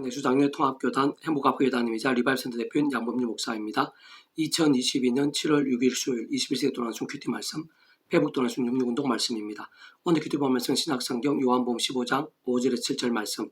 내수장려 통합교단 행복학교단임이자 리발센터 대표인 양범주 목사입니다. 2022년 7월 6일 수요일 21세기 도나순 큐티 말씀, 회복 도나순 66운동 말씀입니다. 오늘 큐티 본 말씀 신약성경 요한복음 15장 5절에 7절 말씀,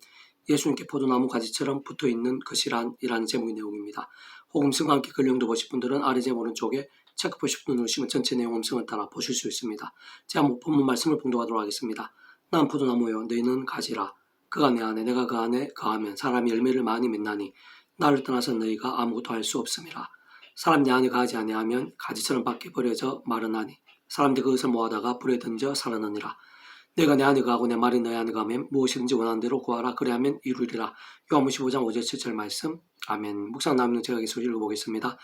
예수님께 포도나무 가지처럼 붙어있는 것이란이라는 제목의 내용입니다. 복음성과 함께 글 용도 보실 분들은 아래 제목 오른쪽에 체크 보시면 누르시면 전체 내용 음성을 따라 보실 수 있습니다. 제가 본문 말씀을 봉독하도록 하겠습니다. 난 포도나무요 너희는 가지라. 그가 내 안에 내가 그 안에 거하면 사람이 열매를 많이 맺나니 나를 떠나서 너희가 아무것도 할 수 없음이라. 사람 내 안에 거하지 아니하면 가지처럼 밖에 버려져 마르나니 사람들이 그것을 모아다가 불에 던져 살아나니라. 내가 내 안에 거하고 내 말이 너희 안에 거하면 무엇이든지 원하는 대로 구하라 그리하면 이루리라. 요한복음 15장 5절 7절 말씀. 아멘. 묵상 나누는 제가 계속 읽어보겠습니다.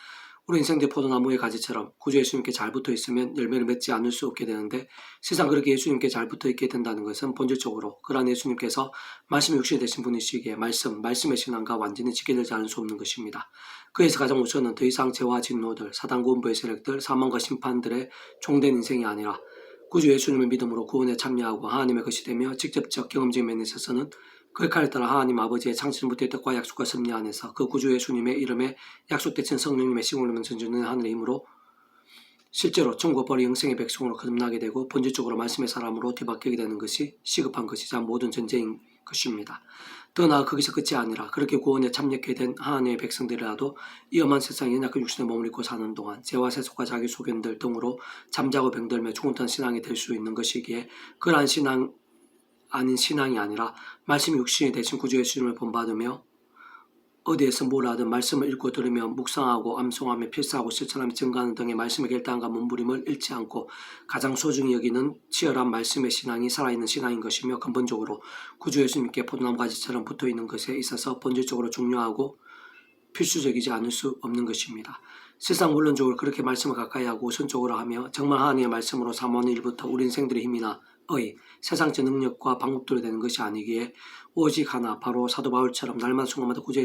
우리 인생들 포도나무의 가지처럼 구주 예수님께 잘 붙어있으면 열매를 맺지 않을 수 없게 되는데, 세상 그렇게 예수님께 잘 붙어있게 된다는 것은 본질적으로 그러한 예수님께서 말씀의 육신이 되신 분이시기에 말씀의 신앙과 완전히 지켜들지 않을 수 없는 것입니다. 그에서 가장 우선은 더 이상 죄와 진노들, 사단과 음부의 세력들, 사망과 심판들의 종된 인생이 아니라 구주 예수님을 믿음으로 구원에 참여하고 하나님의 것이 되며 직접적 경험적인 면에 있어서는 그 칼에 따라 하나님 아버지의 창신부터의 뜻과 약속과 섭리 안에서 그 구주 예수님의 이름에 약속되신 성령님의 싱물로 전주는 하늘의 힘으로 실제로 천국과 벌이 영생의 백성으로 거듭나게 되고 본질적으로 말씀의 사람으로 뒤바뀌게 되는 것이 시급한 것이자 모든 전제인 것입니다. 더 나아 거기서 끝이 아니라 그렇게 구원에 참여하게 된 하나님의 백성들이라도 위험한 세상에 연약한 육신의 몸을 입고 사는 동안 죄와 세속과 자기 소견들 등으로 잠자고 병들며 죽은 듯한 신앙이 될 수 있는 것이기에 그러한 신앙 아닌 신앙이 아니라 말씀이 육신이 되신 구주 예수님을 본받으며 어디에서 뭘 하든 말씀을 읽고 들으며 묵상하고 암송하며 필사하고 실천하며 증거하는 등의 말씀의 결단과 몸부림을 잃지 않고 가장 소중히 여기는 치열한 말씀의 신앙이 살아있는 신앙인 것이며, 근본적으로 구주 예수님께 포도나무 가지처럼 붙어있는 것에 있어서 본질적으로 중요하고 필수적이지 않을 수 없는 것입니다. 세상 물론적으로 그렇게 말씀을 가까이하고 우선적으로 하며 정말 하나님의 말씀으로 삼하는 일부터 우리 인생들의 힘이나 세상적 능력과 방법대로 되는 것이 아니기에 오직 하나, 바로 사도 바울처럼 날마다 순간마다 구주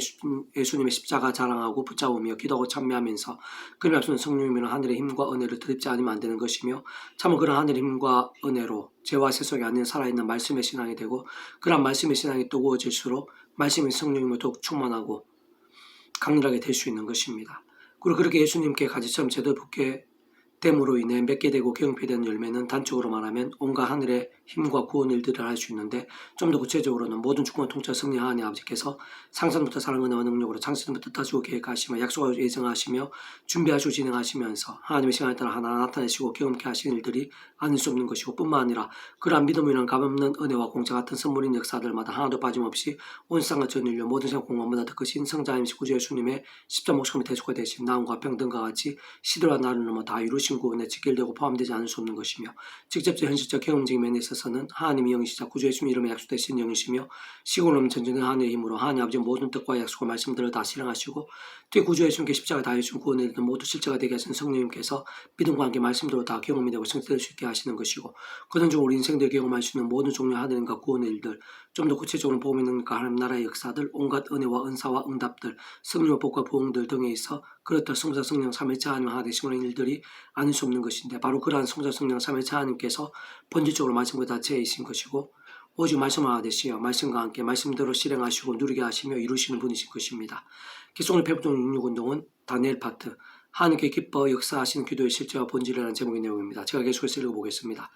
예수님의 십자가 자랑하고 붙잡으며 기도하고 참여하면서 그를 앞서는 성령님이란 하늘의 힘과 은혜를 드립지 않으면 안 되는 것이며, 참으로 그런 하늘의 힘과 은혜로 죄와 세속이 아닌 살아있는 말씀의 신앙이 되고, 그런 말씀의 신앙이 뜨거워질수록 말씀의 성령님을 더욱 충만하고 강렬하게 될 수 있는 것입니다. 그리고 그렇게 예수님께 가지처럼 제대로 붙게 됨으로 인해 맺게 되고 경폐되는 열매는 단적으로 말하면 온갖 하늘의 힘과 구원 일들을 할 수 있는데, 좀 더 구체적으로는 모든 주권을 통치하 성령 하나님 아버지께서 상상부터 사랑 은혜와 능력으로 창세전부터 뜻하시고 계획하시며 약속하고 예정하시며 준비하시고 진행하시면서 하나님의 시간에 따라 하나 나타내시고 경험케 하시는 일들이 아닐 수 없는 것이고, 뿐만 아니라 그러한 믿음으로 인한 값없는 은혜와 공짜 같은 선물인 역사들마다 하나도 빠짐없이 온 세상과 전 인류 모든 세상 공간보다 더 크신 성자임시 구주 예수님의 십자 목숨의 대속과 대신 나음과 평등과 같이 시대와 나를 넘어 다 이루신 구원에 직결되고 포함되지 않을 수 없는 것이며, 직접적 현실적 경험적인 면에 있어서는 하나님이 영이시자 구주 예수님 이름에 약속되신 영이시며, 시골 없는 전쟁은 하나님의 힘으로 하나님 아버지 모든 뜻과 약속과 말씀들을 다 실행하시고, 뒤 구주 예수님께 십자가 다 해주신 구원의 일들 모두 실제가 되게 하신 성령님께서 믿음과 함께 말씀대로 다 경험이 되고 성취될 수 있게 하시는 것이고, 그런적으로 우리 인생들 경험할 수 있는 모든 종류의 하나님과 구원의 일들, 좀 더 구체적으로 복음의 능력과 하나님 나라의 역사들, 온갖 은혜와 은사와 응답들, 성령의 복과 부흥들 등에 있어 그렇다 성자 성령 삼위일체 하나님 하나 되심으로 일들이 아닐 수 없는 것인데, 바로 그러한 성자 성령 삼위일체 하나님께서 본질적으로 말씀과 자체이신 것이고, 오직 말씀 하나 되시어 말씀과 함께 말씀대로 실행하시고 누리게 하시며 이루시는 분이신 것입니다. 오늘 회복동 66운동은 다니엘 파트, 하나님께 기뻐 역사하시는 기도의 실제와 본질이라는 제목의 내용입니다. 제가 계속해서 읽어보겠습니다.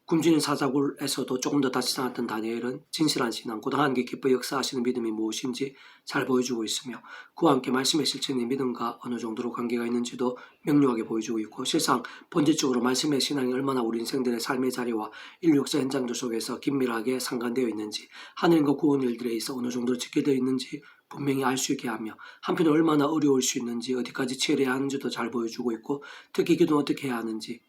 굶주린 사자굴에서도 조금 더 다시 살았던 다니엘은 진실한 신앙, 곧 하나님께 기뻐 역사하시는 믿음이 무엇인지 잘 보여주고 있으며, 그와 함께 말씀의 실천의 믿음과 어느 정도로 관계가 있는지도 명료하게 보여주고 있고, 실상 본질적으로 말씀의 신앙이 얼마나 우리 인생들의 삶의 자리와 인류 역사 현장들 속에서 긴밀하게 상관되어 있는지, 하늘과 구원 일들에 있어 어느 정도로 지켜되어 있는지 분명히 알 수 있게 하며, 한편에 얼마나 어려울 수 있는지, 어디까지 치열해야 하는지도 잘 보여주고 있고, 특히 기도는 어떻게 해야 하는지,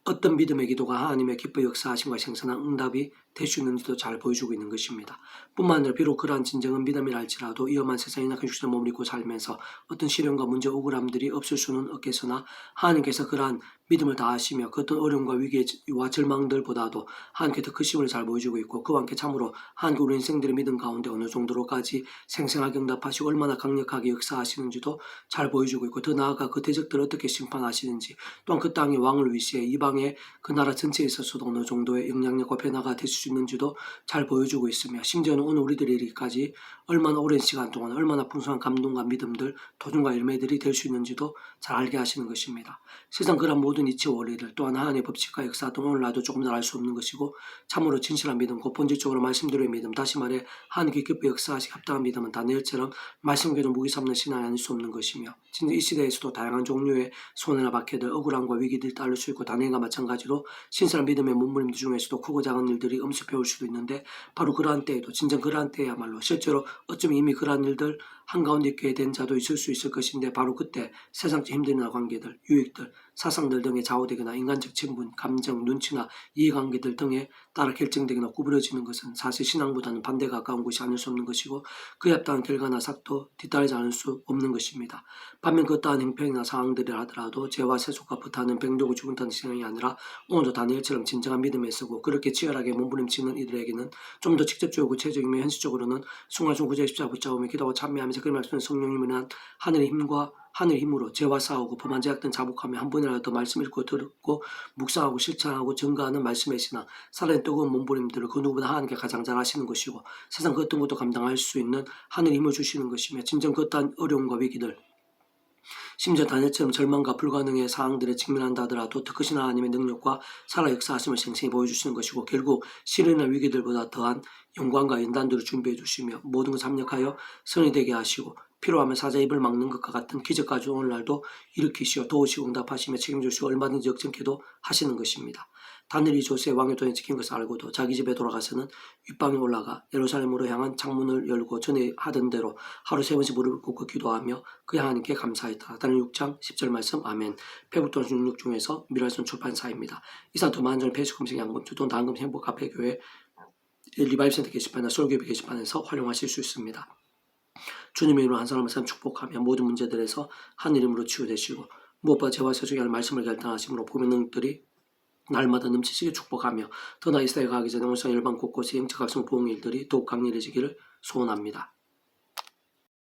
어떤 믿음의 기도가 하나님의 기뻐 역사하심과 생선한 응답이 될 수 있는지도 잘 보여주고 있는 것입니다. 뿐만 아니라 비록 그러한 진정은 믿음이라 할지라도 위험한 세상에 약한 육신의 몸을 입고 살면서 어떤 시련과 문제, 억울함들이 없을 수는 없겠으나, 하나님께서 그러한 믿음을 다하시며 그 어떤 어려움과 위기와 절망들보다도 하나님께 더 크심을 잘 보여주고 있고, 그와 함께 참으로 하나님께 우리 인생들의 믿음 가운데 어느 정도로까지 생생하게 응답하시고 얼마나 강력하게 역사하시는지도 잘 보여주고 있고, 더 나아가 그 대적들을 어떻게 심판하시는지, 또한 그 땅의 왕을 위시해 이방의 그 나라 전체에 있어서도 어느 정도의 영향력과 변화가 될 수 수 있는지도 잘 보여주고 있으며 심지어는 오늘 우리들이 이르기까지 얼마나 오랜 시간 동안 얼마나 풍성한 감동과 믿음들, 도전과 열매들이 될 수 있는지도 잘 알게 하시는 것입니다. 세상 그런 모든 이치 원리들 또한 하나님의 법칙과 역사 등 오늘 나도 조금 더 알 수 없는 것이고 참으로 진실한 믿음, 곧 본질적으로 말씀대로의 믿음, 다시 말해 하나님께 기쁘게 역사하시기 합당한 믿음은 다니엘처럼 말씀께도 무기 삼는 신앙이 아닐 수 없는 것이며 진짜 이 시대에서도 다양한 종류의 손해나 박해들, 억울함과 위기들이 따를 수 있고 다니엘과 마찬가지로 신선한 믿음의 몸부림들 중에서도 크고 작은 일들이 엄습해 올 수도 있는데 바로 그러한 때에도 진정 그러한 때야말로 실제로 어쩌면 이미 그러한 일들 한가운데 있게 된 자도 있을 수 있을 것인데 바로 그때 세상적 힘들이나 관계들, 유익들, 사상들 등에 좌우되거나 인간적 친분, 감정, 눈치나 이해관계들 등에 따라 결정되거나 구부러지는 것은 사실 신앙보다는 반대에 가까운 것이 아닐 수 없는 것이고 그에 합당한 결과나 삭도 뒤따르지 않을 수 없는 것입니다. 반면 그 어떠한 행편이나 상황들이라 하더라도 죄와 세속과 부타는 병들고 죽은 듯한 신앙이 아니라 오늘도 다니엘처럼 진정한 믿음에 서고 그렇게 치열하게 몸부림치는 이들에게는 좀 더 직접적이고 구체적이며 현실적으로는 순간순간 구제 십자가 붙잡으며 기도하고 참여하면서 그 말씀은 성령님을 위한 하늘의 힘과 하늘의 힘으로 죄와 싸우고 범한 죄악 등 자복하며 한 번이라도 더 말씀 읽고 듣고 묵상하고 실천하고 증거하는 말씀의 신앙, 살아있는 뜨거운 몸부림들을 그 누구보다 하나님께 가장 잘 아시는 것이고 세상 그 어떤 것도 감당할 수 있는 하늘의 힘을 주시는 것이며 진정 그 어떠한 어려움과 위기들 심지어 다니엘처럼 절망과 불가능의 상황들에 직면한다 하더라도 더 크신 하나님의 능력과 살아 역사하심을 생생히 보여주시는 것이고 결국 시련이나 위기들보다 더한 영광과 연단들을 준비해 주시며 모든 것을 합력하여 선이 되게 하시고 필요하면 사자의 입을 막는 것과 같은 기적까지 오늘날도 일으키시어 도우시고 응답하시며 책임주시고 얼마든지 역전케도 하시는 것입니다. 다니엘이 조세의 왕의 돈에 지킨 것을 알고도 자기 집에 돌아가서는 윗방에 올라가 예루살렘으로 향한 창문을 열고 전에 하던 대로 하루 3번씩 무릎을 꿇고 기도하며 그 하나님께 감사했다. 다니엘 6장 10절 말씀 아멘. 페북돈 66 중에서 미랄손 출판사입니다. 이상 더 많은 점을 폐식 검색 양금주 돈 다한금 행복 카페 교회 리바이브센터 게시판이나 솔교회 게시판에서 활용하실 수 있습니다. 주님의 이름으로 한 사람을 참 축복하며 모든 문제들에서 한 이름으로 치유되시고 무엇보다 죄와 세속에 할 말씀을 결단하심으로 복음의 능력들이 날마다 넘치시게 축복하며 더나 이 시대에 가기 전에 온상 열방 곳곳에 영적 각성 부흥의 일들이 더욱 강렬해지기를 소원합니다.